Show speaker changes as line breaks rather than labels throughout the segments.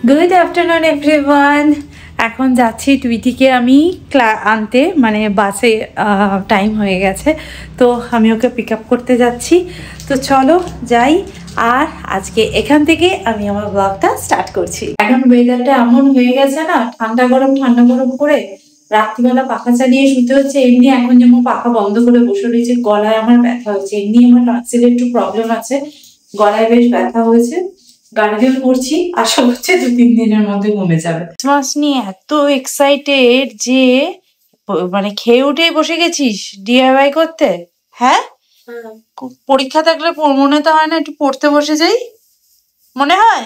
Good afternoon everyone. এখন যাচ্ছি টুইটিকে আমি আনতে, মানে বাসে টাইম হয়ে গেছে, তো আমি ওকে পিক আপ করতে যাচ্ছি। তো চলো যাই, আর আজকে এখান থেকে আমি আমার ব্লগটা স্টার্ট করছি। এখন ওয়েদারটা এমন হয়ে গেছে না, ঠান্ডা গরম করে রাত্রিবেলা পাখা চালিয়ে শুতে হচ্ছে। এমনি এখন যেমন পাখা বন্ধ করে বসে রয়েছে, গলায় আমার ব্যথা হচ্ছে। এমনি আমার টনসিলের একটু প্রবলেম আছে, গলায় বেশ ব্যথা হয়েছে। গার্গেল করছি, আশা করছি 2-3 দিনের মধ্যে কমে যাবে। ক্রিসমাস নিয়ে এত এক্সাইটেড যে মানে খেয়ে উঠেই বসে গেছিস ডিআইওয়াই করতে। হ্যাঁ, পরীক্ষা থাকলে মনে তো হয় না একটু পড়তে বসে যাই, মনে হয়?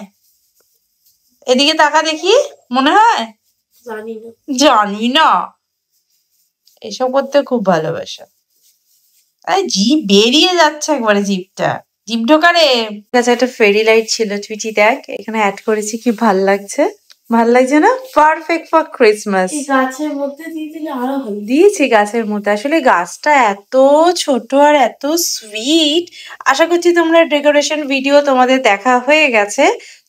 এদিকে তাকা দেখি, মনে হয়? জানি না, এসব করতে খুব ভালোবাসা। জিভ বেরিয়ে যাচ্ছে একবারে, জিভ ঢোকারে। কাছে একটা ফেরি লাইট ছিল, টুইটি দেখ এখানে অ্যাড করেছি, কি ভাল লাগছে, ভাল লাগছে না? Perfect for Christmas.
গাছের মধ্যে দিয়ে দিলে আরো ভালো।
দিয়েছি গাছের মধ্যে, আসলে গাছটা এত ছোট আর এত সুইট। আশা করছি তোমরা ডেকোরেশন ভিডিও তোমাদের দেখা হয়ে গেছে,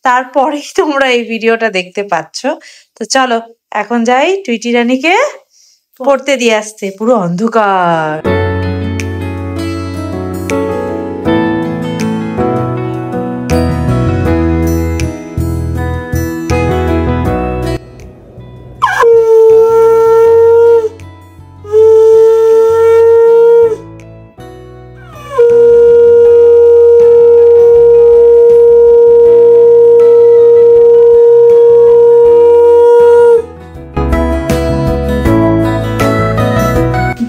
তারপরেই তোমরা এই ভিডিওটা দেখতে পাচ্ছ। তো চলো এখন যাই টুইটি রানীকে পড়তে দিয়ে আসতে। পুরো অন্ধকার।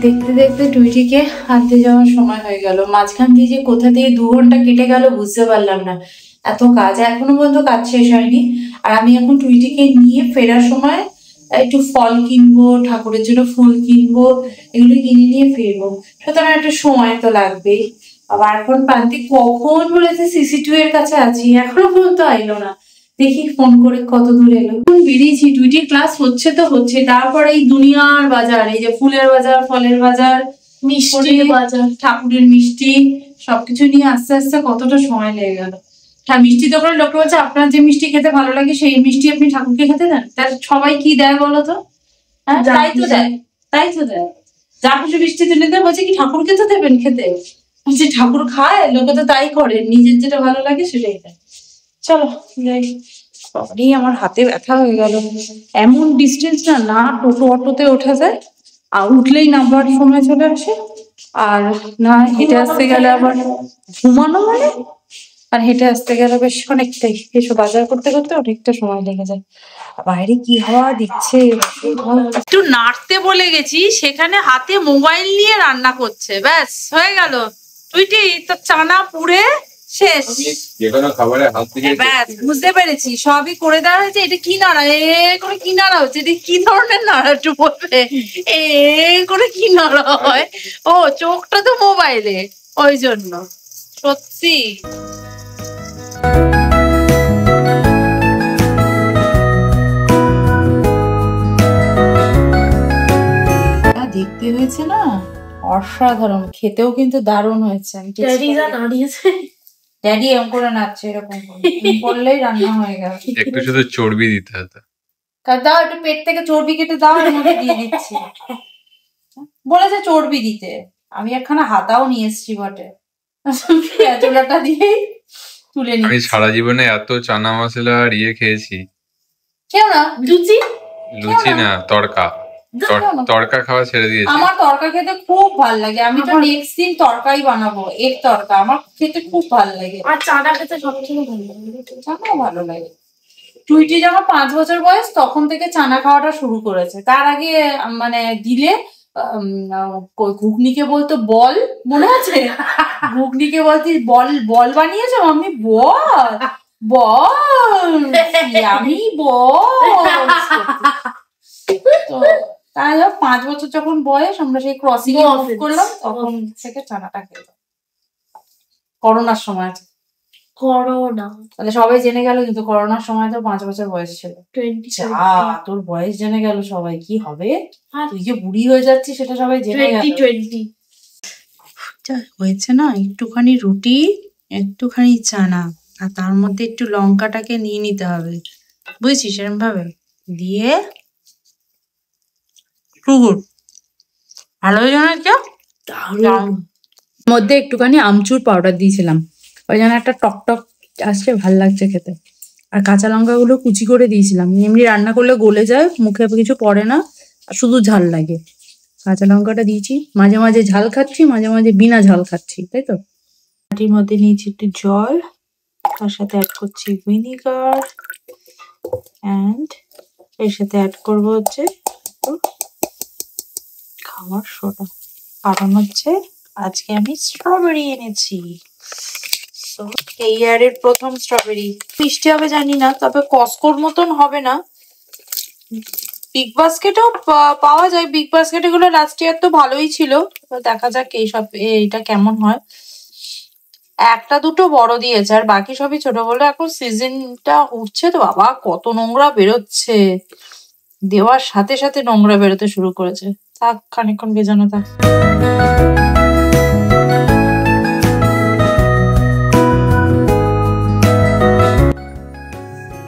দেখতে দেখতে টুইটিকে আনতে যাওয়ার সময় হয়ে গেল। মাঝখান দিয়ে যে কোথা দিয়ে 2 ঘন্টা কেটে গেল বুঝতে পারলাম না, এত কাজ। এখনো পর্যন্ত কাজ শেষ হয়নি, আর আমি এখন টুইটিকে নিয়ে ফেরার সময় একটু ফল কিনবো, ঠাকুরের জন্য ফুল কিনবো, এগুলো কিনে নিয়ে ফিরবো। সুতরাং একটা সময় তো লাগবেই। আবার এখন প্রান্তিক কখন বলেছে CC2 এর কাছে আছি, এখনো পর্যন্ত আইলো না। দেখি ফোন করে কত দূর এলো। বেরিয়েছি, টুইটির ক্লাস হচ্ছে তো হচ্ছে, তারপরে এই দুনিয়ার বাজার, এই যে ফুলের বাজার, ফলের বাজার, মিষ্টি বাজার, ঠাকুরের মিষ্টি, সবকিছু নিয়ে আস্তে আস্তে কতটা সময় লেগে গেল। মিষ্টি দোকানের লোক বলছে আপনার যে মিষ্টি খেতে ভালো লাগে সেই মিষ্টি আপনি ঠাকুরকে খেতে দেন। তার সবাই কি দেয় বলো তো? হ্যাঁ, তাই তো দেয়, তাই তো দেয়। যা খুশি মিষ্টি তুলে দেয়, বলছে কি ঠাকুরকে তো দেবেন খেতে। যে ঠাকুর খায়, লোকে তো তাই করে, নিজের যেটা ভালো লাগে সেটাই দেয়। চলো যাই। সরি, আমার হাতে ব্যথা হয়ে গেল। এমন ডিস্টেন্স না টোটো অটোতে ওঠা যায়, আর উঠলেই নামবার সময় চলে আসে, আর না হেঁটে আসতে গেলে আবার ঘুমানো, মানে আর হেঁটে আসতে গেলে বেশ অনেকটাই, এসব বাজার করতে করতে অনেকটা সময় লেগে যায়। বাইরে কি হাওয়া দিচ্ছে, একটু নাড়তে বলে গেছি, সেখানে হাতে মোবাইল নিয়ে রান্না করছে। ব্যাস হয়ে গেল, টুইটি তো চানা পুড়ে শেষ। ব্যাস বুঝতে পেরেছি, সবই করে দেওয়া হয়েছে। এটা কি নাড়া, এ করে কি নাড়া হচ্ছে, এটা কি ধরনের নাড়া একটু বলবে? এ করে কি নাড়া হয়? ও চোখটা তো মোবাইলে, ওই জন্য। সত্যি দেখতে হয়েছে না, অসাধারণ, খেতেও কিন্তু দারুণ হয়েছে। ড্যাডি এরকম করে নাচছে, এরকম করলেই রান্না হয়ে গেল।
একটু শুধু চর্বি দিতে হতো।
দাও একটু, পেট থেকে চর্বি কেটে দাও, এর মধ্যে দিয়ে দিচ্ছি। বলেছে চর্বি দিতে, আমি একখানা হাতাও নিয়ে এসেছি বটে, পেঁয়াজটা দিয়ে তুলে নিই।
আমি সারা জীবনে এত চানা মশলা আর খেয়েছি।
কেউ না,
লুচি না, তড়কা তড়কা খাওয়া ছেড়ে দিয়েছি।
আমার তড়কা খেতে খুব ভালো লাগে, আমি তো নেক্সট দিন তড়কাই বানাবো, এর তড়কা আমার খেতে খুব ভালো লাগে।
আর চানা খেতে সবচেয়ে ভালো লাগে,
চানাও ভালো লাগে। টুইটি যখন 5 বছর বয়স তখন থেকে চানা খাওয়াটা শুরু করেছে। তার আগে মানে দিলে ঘুগনিকে বলতো বল, মনে আছে? ঘুগনিকে বলতি বল, বল বানিয়েছো আমি, বল বল, আমি বল। তো তাই 5 বছর যখন বয়স, আমরা সেই ক্রসিং এ করলাম, তখন থেকে চানাটা খেলাম। করোনার সময়,
করোনা
তাহলে সবাই জেনে গেল, কিন্তু করোনার সময় তো 5 বছর বয়স ছিল। তোর বয়স জেনে গেল সবাই, কি হবে তুই যে বুড়ি হয়ে যাচ্ছিস সেটা সবাই জেনে গেল।
2020
হয়েছে না, একটুখানি রুটি, একটুখানি চানা, আর তার মধ্যে একটু লঙ্কাটাকে নিয়ে নিতে হবে, বুঝছিস এরকম ভাবে দিয়ে টুকুর ভালো হয়ে যাবে না?
দারুণ।
মধ্যে একটুখানি আমচুর পাউডার দিয়েছিলাম, ওই জন্য একটা টক টক আসছে, ভাল লাগছে খেতে। আর কাঁচা লঙ্কাগুলো কুচি করে দিয়েছিলাম, এমনি রান্না করলে গলে যায়, মুখে কিছু পড়ে না, আর শুধু ঝাল লাগে। কাঁচা লঙ্কাটা দিয়েছি, মাঝে মাঝে ঝাল খাচ্ছি, মাঝে মাঝে বিনা ঝাল খাচ্ছি, তাই তো। বাটির মধ্যে নিয়েছি একটু জল, তার সাথে অ্যাড করছি ভিনিগার, অ্যান্ড এর সাথে অ্যাড করবো হচ্ছে একটু খাবার সোডা। কারণ হচ্ছে আজকে আমি স্ট্রবেরি এনেছি, তো এই ইয়ারের প্রথম স্ট্রবেরি। মিষ্টি হবে জানি না, তবে কসকোর মতন হবে না। বিগ বাস্কেটেও পাওয়া যায়, বিগ বাস্কেট এগুলো লাস্ট ইয়ার তো ভালোই ছিল, তো দেখা যাক এইসব এইটা কেমন হয়। একটা দুটো বড় দিয়েছে আর বাকি সবই ছোট, বলে এখন সিজনটা উঠছে তো বাবা কত নোংরা বেরোচ্ছে, দেওয়ার সাথে সাথে নোংরা বেরোতে শুরু করেছে। থাক খানিকক্ষণ ভেজানো থাক।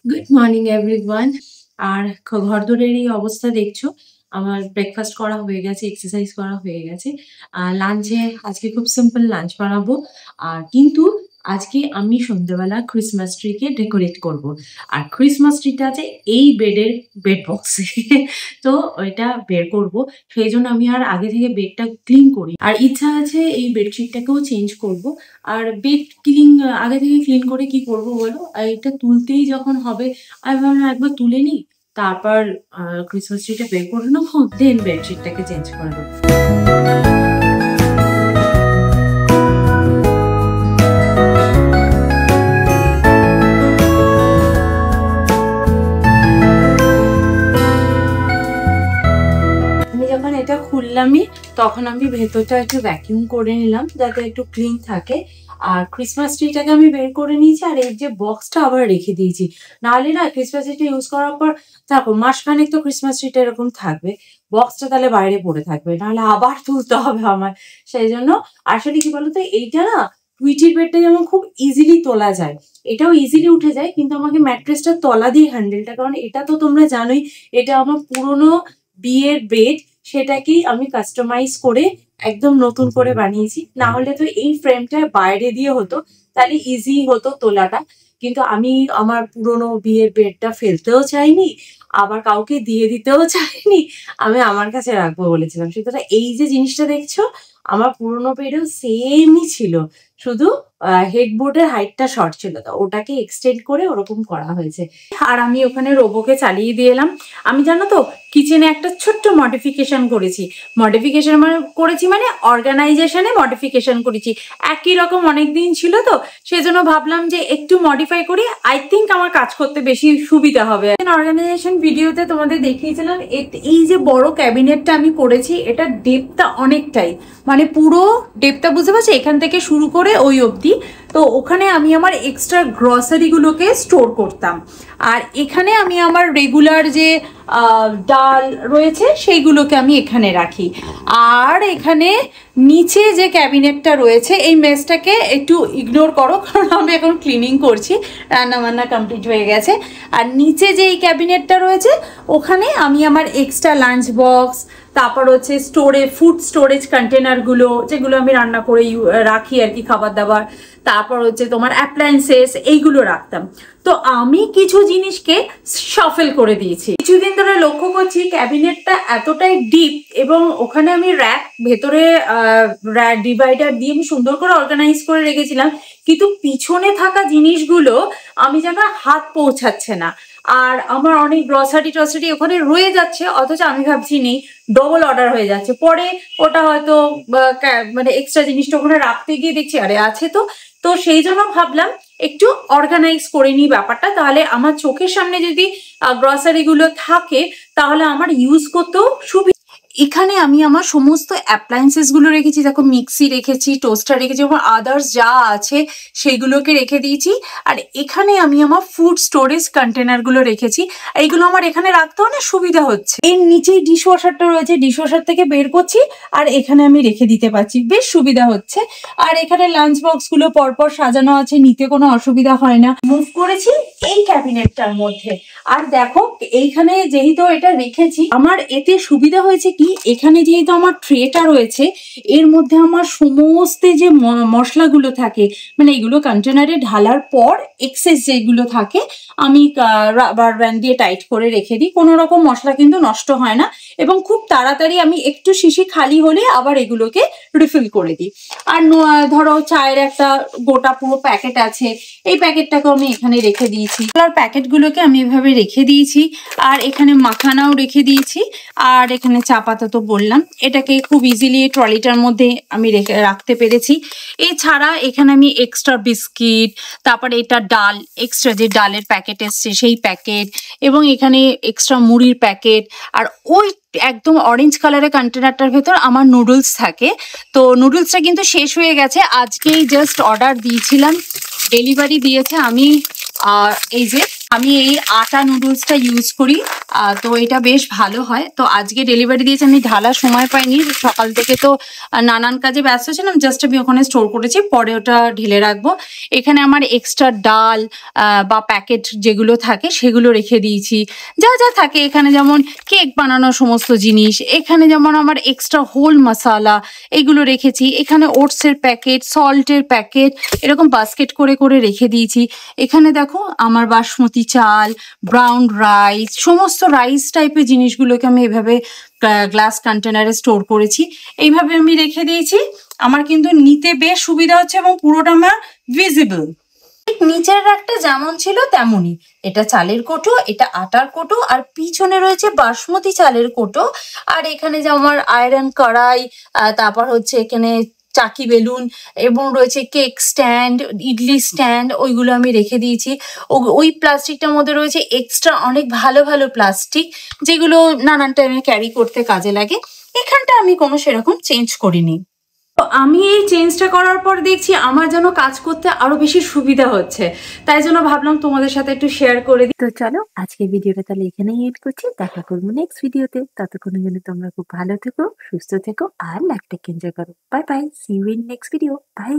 Good morning everyone. আর ঘরদোরের এই অবস্থা দেখছো, আমার ব্রেকফাস্ট করা হয়ে গেছে, এক্সারসাইজ করা হয়ে গেছে। লাঞ্চে আজকে খুব সিম্পল লাঞ্চ বানাবো, আর কিন্তু আজকে আমি সন্ধ্যেবেলা ক্রিসমাস ট্রিকে ডেকোরেট করব। আর ক্রিসমাস ট্রিটা আছে এই বেড বক্সে, তো ওইটা বের করব, সেই জন্য আমি আর আগে থেকে বেডটা ক্লিন করি। আর ইচ্ছা আছে এই বেডশিটটাকেও চেঞ্জ করব। আর বেড আগে থেকে ক্লিন করে কি করব বলো, আর এটা তুলতেই যখন হবে আমি ভাবলাম একবার তুলে নিই, তারপর ক্রিসমাস ট্রিটা বের করে নেবো, দেন বেডশিটটাকে চেঞ্জ করে দেবো। এটা খুললামই, তখন আমি ভেতরটা একটু ভ্যাকিউম করে নিলাম যাতে একটু ক্লিন থাকে। আর ক্রিসমাস ট্রিটাকে আমি বের করে নিয়েছি, আর এই যে বক্সটা আবার রেখে দিয়েছি, নাহলে না ক্রিসমাস ট্রিটা ইউজ করার পর থাকো মাসখানেক তো ক্রিসমাস ট্রিটা এরকম থাকবে, বক্সটা তাহলে বাইরে পড়ে থাকবে, নাহলে আবার তুলতে হবে আমার। সেই জন্য আসলে কি বলতো, এইটা না টুইটির বেডটা যেমন খুব ইজিলি তোলা যায়, এটাও ইজিলি উঠে যায়, কিন্তু আমাকে ম্যাট্রেসটা তলা দিয়ে হ্যান্ডেলটা, কারণ এটা তো তোমরা জানোই এটা আমার পুরোনো বিয়ের বেড, সেটাকেই আমি কাস্টমাইজ করে একদম নতুন করে বানিয়েছি। না হলে তো এই ফ্রেমটা বাইরে দিয়ে হতো, তাহলে ইজি হতো তোলাটা, কিন্তু আমি আমার পুরোনো বিয়ের বেডটা ফেলতেও চাইনি, আবার কাউকে দিয়ে দিতেও চাইনি, আমি আমার কাছে রাখবো বলেছিলাম। সুতরাং এই যে জিনিসটা দেখছো, আমার পুরোনো বেডও সেমই ছিল, শুধু হেডবোর্ডের হাইটটা শর্ট ছিল, তো ওটাকে এক্সটেন্ড করে ওরকম করা হয়েছে। আর আমি ওখানে রোবোকে চালিয়ে দিয়ে এলাম। আমি জানো তো কিচেনে একটা ছোট্ট মডিফিকেশন করেছি, মানে অর্গানাইজেশনে মডিফিকেশন করেছি। একই রকম অনেক দিন ছিল তো, সেজন্য ভাবলাম যে একটু মডিফাই করি, আই থিঙ্ক আমার কাজ করতে বেশি সুবিধা হবে। অর্গানাইজেশন ভিডিওতে তোমাদের দেখিয়েছিলাম এই যে বড় ক্যাবিনেটটা আমি করেছি, এটা ডেপটা অনেকটাই, মানে পুরো ডেপটা বুঝতে পারছি, এখান থেকে শুরু করে ওই অবধি। তো ওখানে আমি আমার এক্সট্রা গ্রসারিগুলোকে স্টোর করতাম, আর এখানে আমি আমার রেগুলার যে ডাল রয়েছে সেইগুলোকে আমি এখানে রাখি। আর এখানে নিচে যে ক্যাবিনেটটা রয়েছে, এই মেসটাকে একটু ইগনোর করো, কারণ আমি এখন ক্লিনিং করছি, রান্না বান্না কমপ্লিট হয়ে গেছে। আর নিচে যে এই ক্যাবিনেটটা রয়েছে, ওখানে আমি আমার এক্সট্রা লাঞ্চ বক্স, তারপর হচ্ছে ফুড স্টোরেজ কন্টেনারগুলো, যেগুলো আমি রান্না করে রাখি আর কি, খাবার দাবার, তারপর হচ্ছে তোমার অ্যাপ্লায়েন্সেস, এইগুলো রাখতাম। তো আমি কিছু জিনিসকে শাফেল করে দিয়েছি। কিছুদিন ধরে লক্ষ্য করছি ক্যাবিনেটটা এতটাই ডিপ, এবং ওখানে আমি ভেতরে ডিভাইডার দিয়ে আমি সুন্দর করে অর্গানাইজ করে রেখেছিলাম, কিন্তু পিছনে থাকা জিনিসগুলো আমি যেন হাত পৌঁছাচ্ছে না, আর আমার অনেক গ্রসারি টসারি ওখানে রয়ে যাচ্ছে, অথচ আমি ভাবছি নেই, ডবল অর্ডার হয়ে যাচ্ছে। পরে ওটা হয়তো মানে এক্সট্রা জিনিসটা ওখানে রাখতে গিয়ে দেখছি আরে আছে তো, তো সেই জন্য ভাবলাম একটু অর্গানাইজ করে নিই ব্যাপারটা, তাহলে আমার চোখের সামনে যদি গ্রসারিগুলো থাকে তাহলে আমার ইউজ করতেও সুবিধা। এখানে আমি আমার সমস্ত অ্যাপ্লায়েন্সেস গুলো রেখেছি, দেখো মিক্সি রেখেছি, টোস্টার রেখেছি, এবং আদার্স যা আছে সেইগুলোকে রেখে দিয়েছি। আর এখানে আমি আমার ফুড স্টোরেজ কন্টেনার গুলো রেখেছি, এইগুলো আমার এখানে রাখতেও না সুবিধা হচ্ছে। এর নিচেই ডিশ ওয়াশারটা রয়েছে, ডিশ ওয়াশার থেকে বের করছি আর এখানে আমি রেখে দিতে পারছি, বেশ সুবিধা হচ্ছে। আর এখানে লাঞ্চ বক্স গুলো পরপর সাজানো আছে, নিতে কোনো অসুবিধা হয় না। মুভ করেছি এই ক্যাবিনেটটার মধ্যে। আর দেখো এইখানে যেহেতু এটা রেখেছি, আমার এতে সুবিধা হয়েছে কি, এখানে যেহেতু আমার ট্রেটা রয়েছে, এর মধ্যে আমার সমস্ত যে মশলাগুলো থাকে, মানে এগুলো কন্টেনারে ঢালার পর এক্সেস যেগুলো থাকে আমি রাবার ব্যান্ড দিয়ে টাইট করে রেখে দিই। কোনো রকম মশলা কিন্তু নষ্ট হয় না, এবং খুব তাড়াতাড়ি আমি একটু শিশি খালি হলে আবার এগুলোকে রিফিল করে দিই। আর ধরো চায়ের একটা গোটা পুরো প্যাকেট আছে, এই প্যাকেটটাকে আমি এখানে রেখে দিয়েছি। আর প্যাকেটগুলোকে আমি এভাবে রেখে দিয়েছি, আর এখানে মাখানাও রেখে দিয়েছি, আর এখানে চা পাতা তো বললাম। এটাকে খুব ইজিলি ট্রলিটার মধ্যে আমি রাখতে পেরেছি। এছাড়া এখানে আমি এক্সট্রা বিস্কিট, তারপরে এটা ডাল, এক্সট্রা যে ডালের প্যাকেট এসছে সেই প্যাকেট, এবং এখানে এক্সট্রা মুড়ির প্যাকেট, আর ওই একদম অরেঞ্জ কালারের কন্টেনারটার ভেতর আমার নুডলস থাকে। তো নুডলসটা কিন্তু শেষ হয়ে গেছে, আজকেই জাস্ট অর্ডার দিয়েছিলাম, ডেলিভারি দিয়েছে। এই যে আমি এই আটা নুডলসটা ইউজ করি, তো এটা বেশ ভালো হয়। তো আজকে ডেলিভারি দিয়েছে, আমি ঢালার সময় পাইনি, সকাল থেকে তো নানান কাজে ব্যস্ত ছিলাম, জাস্ট আমি ওখানে স্টোর করেছি, পরে ওটা ঢেলে রাখবো। এখানে আমার এক্সট্রা ডাল বা প্যাকেট যেগুলো থাকে সেগুলো রেখে দিয়েছি। যা যা থাকে এখানে, যেমন কেক বানানোর সমস্ত জিনিস, এখানে যেমন আমার এক্সট্রা হোল মশালা এগুলো রেখেছি। এখানে ওটসের প্যাকেট, সল্টের প্যাকেট, এরকম বাস্কেট করে করে রেখে দিয়েছি। এখানে দেখো আমার বাসমতি চাল, ব্রাউন রাইস, সমস্ত রাইস টাইপের জিনিসগুলোকে আমি এভাবে গ্লাস কন্টেনারে স্টোর করেছি, এইভাবে আমি রেখে দিয়েছি। আমার কিন্তু নিতে বেশ সুবিধা হচ্ছে, এবং পুরোটা আমার ভিজিবল। নিচের রাখটা যেমন ছিল তেমনই, এটা চালের কোটো, এটা আটার কোটো, আর পিছনে রয়েছে বাসমতি চালের কোটো। আর এখানে যে আমার আয়রন কড়াই, তারপর হচ্ছে এখানে চাকি বেলুন, এবং রয়েছে কেক স্ট্যান্ড, ইডলি স্ট্যান্ড, ওইগুলো আমি রেখে দিয়েছি। ওই প্লাস্টিকটার মধ্যে রয়েছে এক্সট্রা অনেক ভালো ভালো প্লাস্টিক, যেগুলো নানান টাইমে ক্যারি করতে কাজে লাগে। এখানটা আমি কোনো সেরকম চেঞ্জ করিনি। তো আমি এই চেঞ্জটা করার পর দেখছি আমার যেন কাজ করতে আরো বেশি সুবিধা হচ্ছে, তাই জন্য ভাবলাম তোমাদের সাথে একটু শেয়ার করে দিই।
তো চলো আজকের ভিডিওটা তাহলে এখানেই এড করছি, দেখা করবো নেক্সট ভিডিওতে। ততক্ষণের জন্য তোমরা খুব ভালো থেকো, সুস্থ থেকো, আর লাইফটাকে এনজয় করো। Bye bye, see you in next video, by.